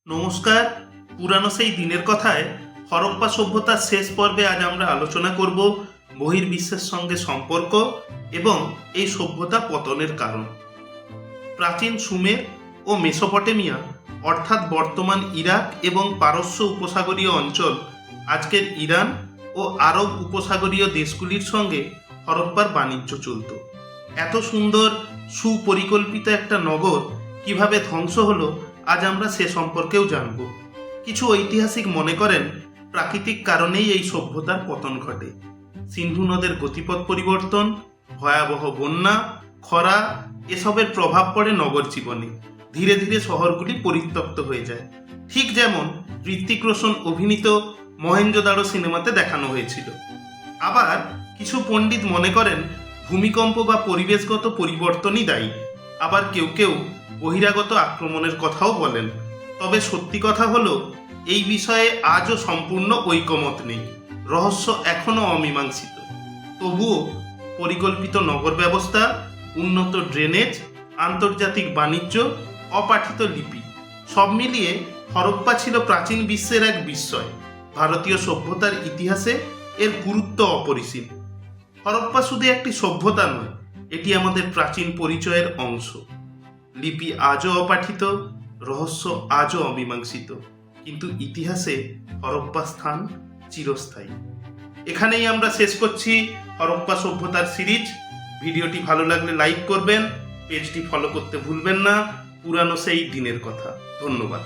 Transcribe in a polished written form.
নমস্কার। পুরানো সেই দিনের কথায় হরপ্পা সভ্যতার শেষ পর্বে আজ আমরা আলোচনা করব বহির্বিশ্বের সঙ্গে সম্পর্ক এবং এই সভ্যতা পতনের কারণ। প্রাচীন সুমের ও মেসোপটেমিয়া অর্থাৎ বর্তমান ইরাক এবং পারস্য উপসাগরীয় অঞ্চল, আজকের ইরান ও আরব উপসাগরীয় দেশগুলির সঙ্গে হরপ্পার বাণিজ্য চলত। এত সুন্দর সুপরিকল্পিত একটা নগর কিভাবে ধ্বংস হলো আজ আমরা সে সম্পর্কেও জানব। কিছু ঐতিহাসিক মনে করেন প্রাকৃতিক কারণেই এই সভ্যতার পতন ঘটে। সিন্ধু নদের গতিপথ পরিবর্তন, ভয়াবহ বন্যা, খরা এসবের প্রভাব পড়ে নগর জীবনে। ধীরে ধীরে শহরগুলি পরিত্যক্ত হয়ে যায়, ঠিক যেমন ঋত্বিক রোশন অভিনীত মহেঞ্জোদারো সিনেমাতে দেখানো হয়েছিল। আবার কিছু পণ্ডিত মনে করেন ভূমিকম্প বা পরিবেশগত পরিবর্তনই দায়ী। আবার কেউ কেউ বহিরাগত আক্রমণের কথাও বলেন। তবে সত্যি কথা হলো এই বিষয়ে আজও সম্পূর্ণ ঐকমত নেই, রহস্য এখনও অমীমাংসিত। তবুও পরিকল্পিত নগর ব্যবস্থা, উন্নত ড্রেনেজ, আন্তর্জাতিক বাণিজ্য, অপাঠিত লিপি সব মিলিয়ে হরপ্পা ছিল প্রাচীন বিশ্বের এক বিস্ময়। ভারতীয় সভ্যতার ইতিহাসে এর গুরুত্ব অপরিসীম। হরপ্পা শুধু একটি সভ্যতা নয়, এটি আমাদের প্রাচীন পরিচয়ের অংশ। লিপি আজও অপাঠিত, রহস্য আজও অমীমাংসিত, কিন্তু ইতিহাসে হরপ্পা স্থান চিরস্থায়ী। এখানেই আমরা শেষ করছি হরপ্পা সভ্যতার সিরিজ। ভিডিওটি ভালো লাগলে লাইক করবেন, পেজটি ফলো করতে ভুলবেন না। পুরানো সেই দিনের কথা। ধন্যবাদ।